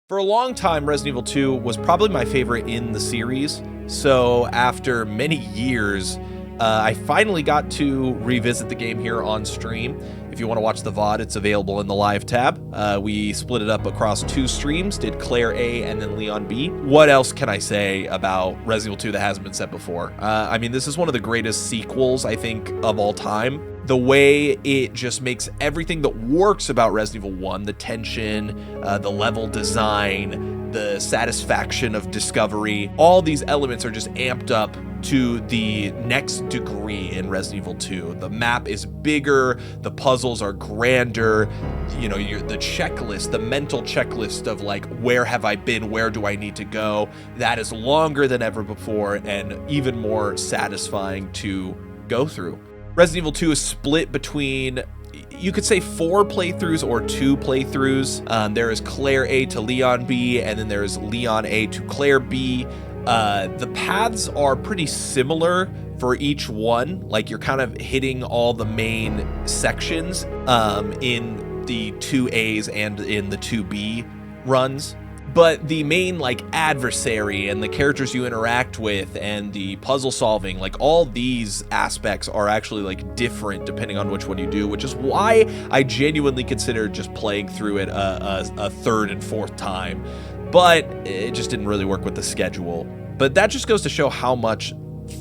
For a long time, Resident Evil 2 was probably my favorite in the series. So after many years, I finally got to revisit the game here on stream. If you want to watch the VOD, it's available in the live tab. We split it up across 2 streams, did Claire A and then Leon B. What else can I say about Resident Evil 2 that hasn't been said before? I mean, this is one of the greatest sequels, I think, of all time. The way it just makes everything that works about Resident Evil 1, the tension, the level design, the satisfaction of discovery, all these elements are just amped up to the next degree in Resident Evil 2. The map is bigger, the puzzles are grander, you know, the checklist, the mental checklist of like, where have I been, where do I need to go, that is longer than ever before and even more satisfying to go through. Resident Evil 2 is split between, you could say 4 playthroughs or 2 playthroughs. There is Claire A to Leon B, and then there's Leon A to Claire B. The paths are pretty similar for each one. Like, you're kind of hitting all the main sections in the 2As and in the 2B runs. But the main like adversary and the characters you interact with and the puzzle solving, like all these aspects are actually like different depending on which one you do, which is why I genuinely consider just playing through it a third and fourth time. But it just didn't really work with the schedule. But that just goes to show how much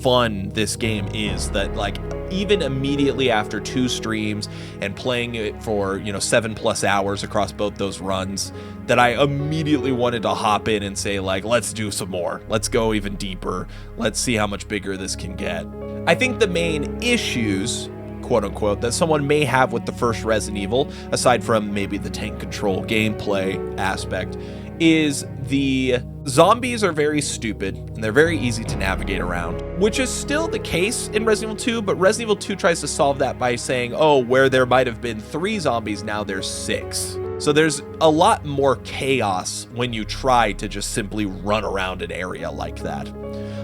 fun this game is, that like even immediately after 2 streams and playing it for 7+ hours across both those runs, that I immediately wanted to hop in and say like, let's do some more, let's go even deeper, let's see how much bigger this can get. I think the main issues, quote unquote, that someone may have with the first Resident Evil, aside from maybe the tank control gameplay aspect, is the zombies are very stupid and they're very easy to navigate around, which is still the case in Resident Evil 2, but Resident Evil 2 tries to solve that by saying, oh, where there might have been 3 zombies, now there's 6. So there's a lot more chaos when you try to just simply run around an area like that.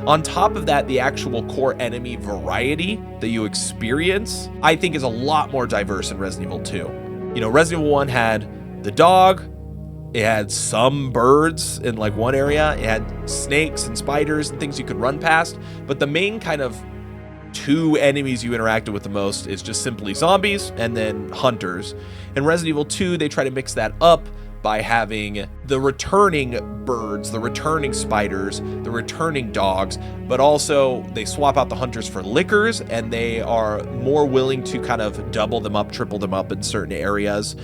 On top of that, the actual core enemy variety that you experience, I think, is a lot more diverse in Resident Evil 2. Resident Evil 1 had the dog, it had some birds in like one area, it had snakes and spiders and things you could run past, but the main kind of 2 enemies you interacted with the most is just simply zombies and then hunters. In Resident Evil 2, they try to mix that up by having the returning birds, the returning spiders, the returning dogs, but also they swap out the hunters for lickers, and they are more willing to kind of double them up, triple them up in certain areas.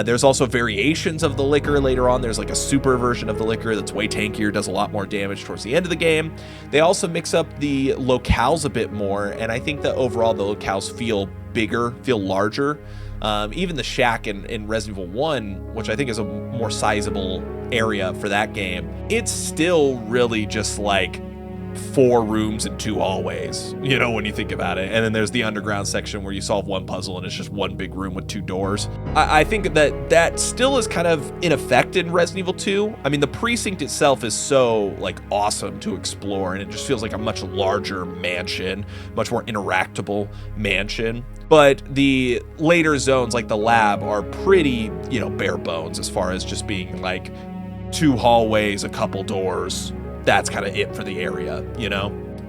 There's also variations of the licker later on. There's like a super version of the licker that's way tankier, does a lot more damage towards the end of the game. They also mix up the locales a bit more, and I think that overall the locales feel bigger, feel larger. Even the shack in Resident Evil 1, which I think is a more sizable area for that game, it's still really just like 4 rooms and 2 hallways, when you think about it. And then there's the underground section where you solve one puzzle and it's just one big room with 2 doors. I think that still is kind of in effect in Resident Evil 2. I mean, the precinct itself is so like awesome to explore, and it just feels like a much larger mansion, much more interactable mansion. But the later zones, like the lab, are pretty, bare bones as far as just being like 2 hallways, a couple doors. That's kind of it for the area,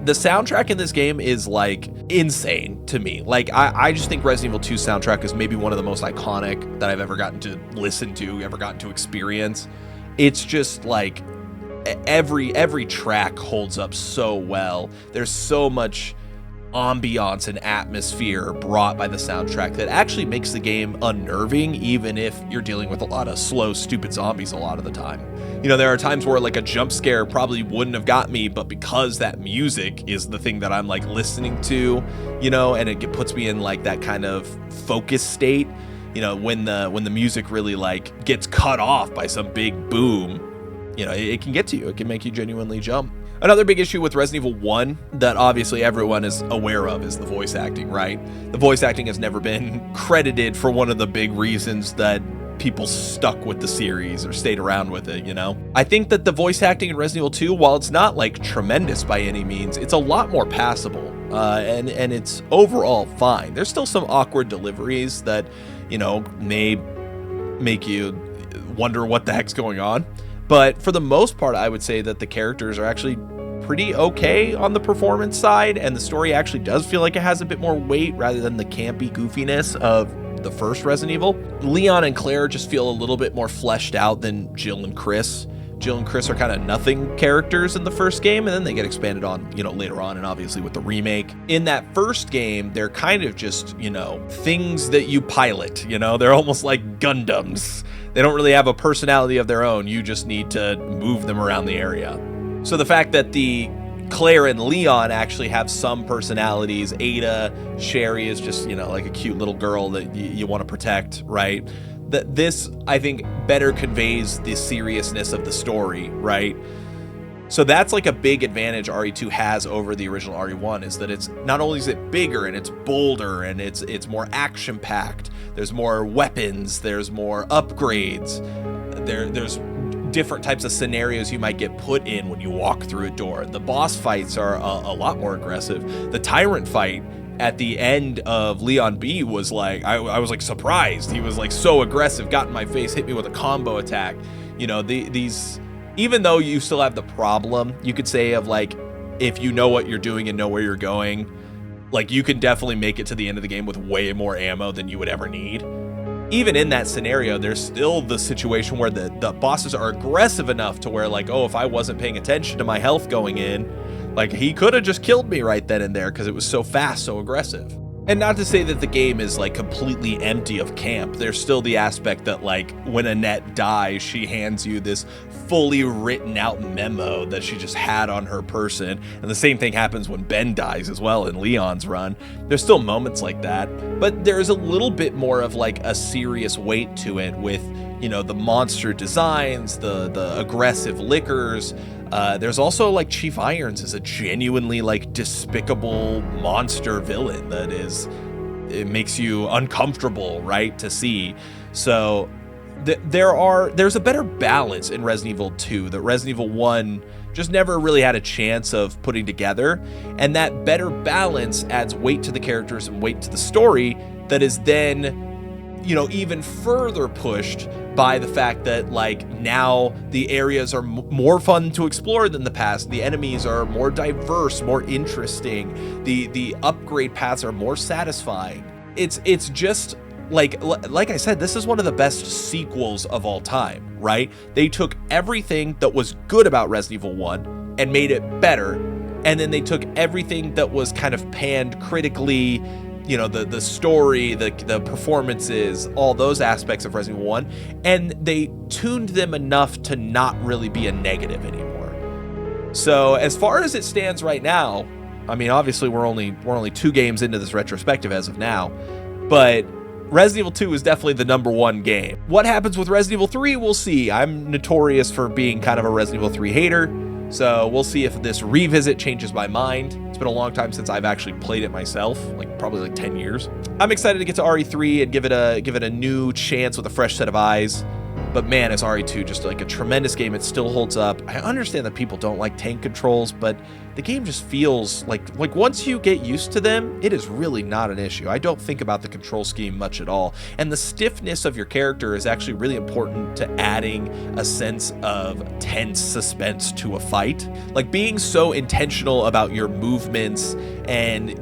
The soundtrack in this game is like insane to me. Like, I just think Resident Evil 2 soundtrack is maybe one of the most iconic that I've ever gotten to listen to, ever gotten to experience. It's just like every track holds up so well. There's so much ambiance and atmosphere brought by the soundtrack that actually makes the game unnerving, even if you're dealing with a lot of slow, stupid zombies a lot of the time. There are times where like a jump scare probably wouldn't have got me, but because that music is the thing that I'm like listening to, and it puts me in like that kind of focus state, when the music really like gets cut off by some big boom, it can get to you. It can make you genuinely jump. Another big issue with Resident Evil 1 that obviously everyone is aware of is the voice acting, right? The voice acting has never been credited for one of the big reasons that people stuck with the series or stayed around with it, I think that the voice acting in Resident Evil 2, while it's not like tremendous by any means, it's a lot more passable, and it's overall fine. There's still some awkward deliveries that, may make you wonder what the heck's going on. But for the most part, I would say that the characters are actually pretty okay on the performance side, and the story actually does feel like it has a bit more weight rather than the campy goofiness of the first Resident Evil. Leon and Claire just feel a little bit more fleshed out than Jill and Chris. Jill and Chris are kind of nothing characters in the first game, and then they get expanded on, later on, and obviously with the remake. In that first game, they're kind of just, things that you pilot, they're almost like Gundams. They don't really have a personality of their own. You just need to move them around the area. So the fact that the Claire and Leon actually have some personalities. Ada, Sherry is just, like a cute little girl that you want to protect, right? This, I think, better conveys the seriousness of the story, right? So that's like a big advantage RE2 has over the original RE1, is that it's not only is it bigger and it's bolder and it's more action packed. There's more weapons, there's more upgrades, there's different types of scenarios you might get put in when you walk through a door. The boss fights are a lot more aggressive. The Tyrant fight at the end of Leon B was like, I was like surprised. He was like so aggressive, got in my face, hit me with a combo attack. These, even though you still have the problem, you could say, of like, if you know what you're doing and know where you're going, like you can definitely make it to the end of the game with way more ammo than you would ever need. Even in that scenario, there's still the situation where the bosses are aggressive enough to where, like, oh, if I wasn't paying attention to my health going in, like, he could have just killed me right then and there because it was so fast, so aggressive. And not to say that the game is, like, completely empty of camp. There's still the aspect that, like, when Annette dies, she hands you this fully written out memo that she just had on her person. And the same thing happens when Ben dies as well in Leon's run. There's still moments like that, but there's a little bit more of, like, a serious weight to it with, the monster designs, the aggressive lickers. There's also, like, Chief Irons is a genuinely, like, despicable monster villain that it makes you uncomfortable, right, to see. So there's a better balance in Resident Evil 2 that Resident Evil 1 just never really had a chance of putting together, and that better balance adds weight to the characters and weight to the story that is then, even further pushed by the fact that, like, now the areas are more fun to explore than the past. The enemies are more diverse, more interesting. The upgrade paths are more satisfying. It's just like I said, this is one of the best sequels of all time, right? They took everything that was good about Resident Evil 1 and made it better, and then they took everything that was kind of panned critically, the story, the performances, all those aspects of Resident Evil 1, and they tuned them enough to not really be a negative anymore. So as far as it stands right now, I mean, obviously we're only 2 games into this retrospective as of now, but Resident Evil 2 is definitely the #1 game. What happens with Resident Evil 3, we'll see. I'm notorious for being kind of a Resident Evil 3 hater, so we'll see if this revisit changes my mind. It's been a long time since I've actually played it myself, probably 10 years. I'm excited to get to RE3 and give it a new chance with a fresh set of eyes. But man, is RE2 just like a tremendous game. It still holds up. I understand that people don't like tank controls, but the game just feels like once you get used to them, it is really not an issue. I don't think about the control scheme much at all. And the stiffness of your character is actually really important to adding a sense of tense suspense to a fight. Like, being so intentional about your movements and,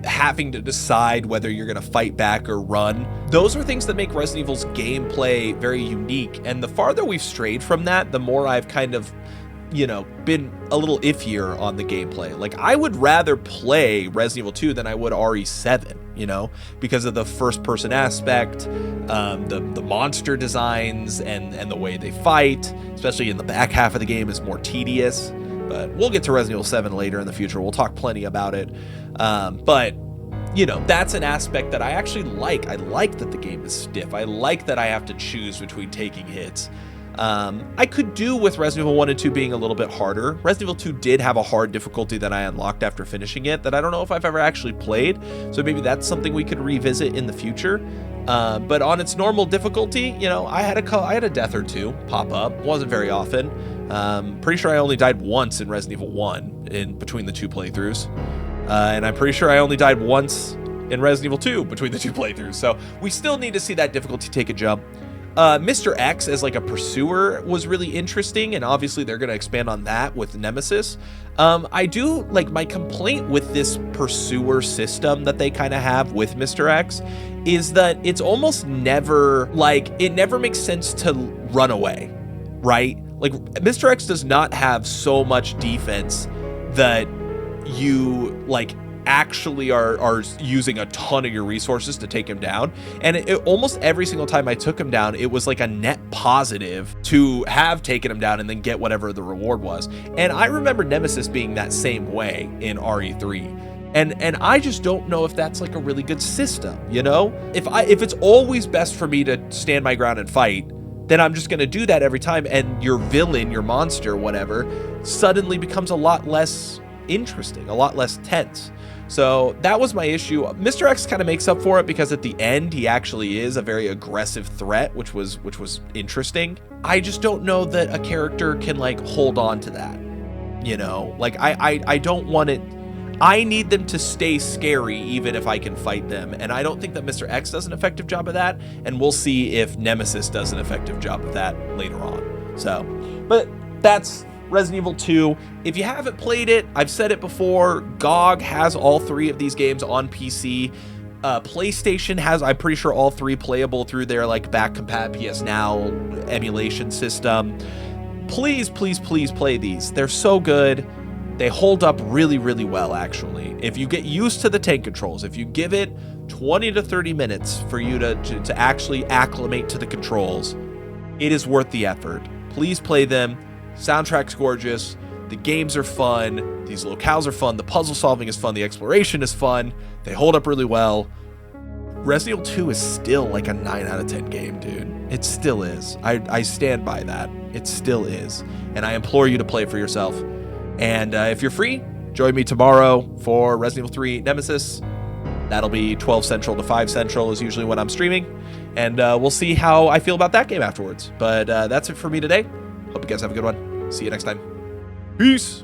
having to decide whether you're going to fight back or run. Those are things that make Resident Evil's gameplay very unique. And the farther we've strayed from that, the more I've kind of, been a little iffier on the gameplay. Like, I would rather play Resident Evil 2 than I would RE7, because of the first person aspect, the monster designs and the way they fight, especially in the back half of the game, is more tedious. But we'll get to Resident Evil 7 later in the future. We'll talk plenty about it. But that's an aspect that I actually like. I like that the game is stiff. I like that I have to choose between taking hits. I could do with Resident Evil 1 and 2 being a little bit harder. Resident Evil 2 did have a hard difficulty that I unlocked after finishing it that I don't know if I've ever actually played. So maybe that's something we could revisit in the future. But on its normal difficulty, I had a death or two pop up. Wasn't very often. Pretty sure I only died once in Resident Evil 1 in between the 2 playthroughs. And I'm pretty sure I only died once in Resident Evil 2 between the 2 playthroughs. So we still need to see that difficulty take a jump. Mr. X as like a pursuer was really interesting, and obviously they're going to expand on that with Nemesis. I do like my complaint with this pursuer system that they kind of have with Mr. X is that it's almost never like, it never makes sense to run away, right? Like Mr. X does not have so much defense that you like actually are using a ton of your resources to take him down. And almost every single time I took him down, it was like a net positive to have taken him down and then get whatever the reward was. And I remember Nemesis being that same way in RE3. And I just don't know if that's like a really good system, you know? If it's always best for me to stand my ground and fight, then I'm just going to do that every time, and your villain, your monster, whatever, suddenly becomes a lot less interesting, a lot less tense. So that was my issue. Mr. X kind of makes up for it because at the end he actually is a very aggressive threat, which was interesting. I just don't know that a character can like hold on to that, you know? Like I don't want it. I need them to stay scary even if I can fight them, and I don't think that Mr. X does an effective job of that, and we'll see if Nemesis does an effective job of that later on. So, but that's Resident Evil 2. If you haven't played it, I've said it before, GOG has all 3 of these games on PC. PlayStation has, I'm pretty sure, all 3 playable through their like back compat PS Now emulation system. Please, please, please play these. They're so good. They hold up really, really well, actually. If you get used to the tank controls, if you give it 20 to 30 minutes for you to actually acclimate to the controls, it is worth the effort. Please play them. Soundtrack's gorgeous. The games are fun. These locales are fun. The puzzle solving is fun. The exploration is fun. They hold up really well. Resident Evil 2 is still like a 9 out of 10 game, dude. It still is. I stand by that. It still is. And I implore you to play it for yourself. And if you're free, join me tomorrow for Resident Evil 3 Nemesis. That'll be 12 Central to 5 Central is usually when I'm streaming. And we'll see how I feel about that game afterwards. But that's it for me today. Hope you guys have a good one. See you next time. Peace.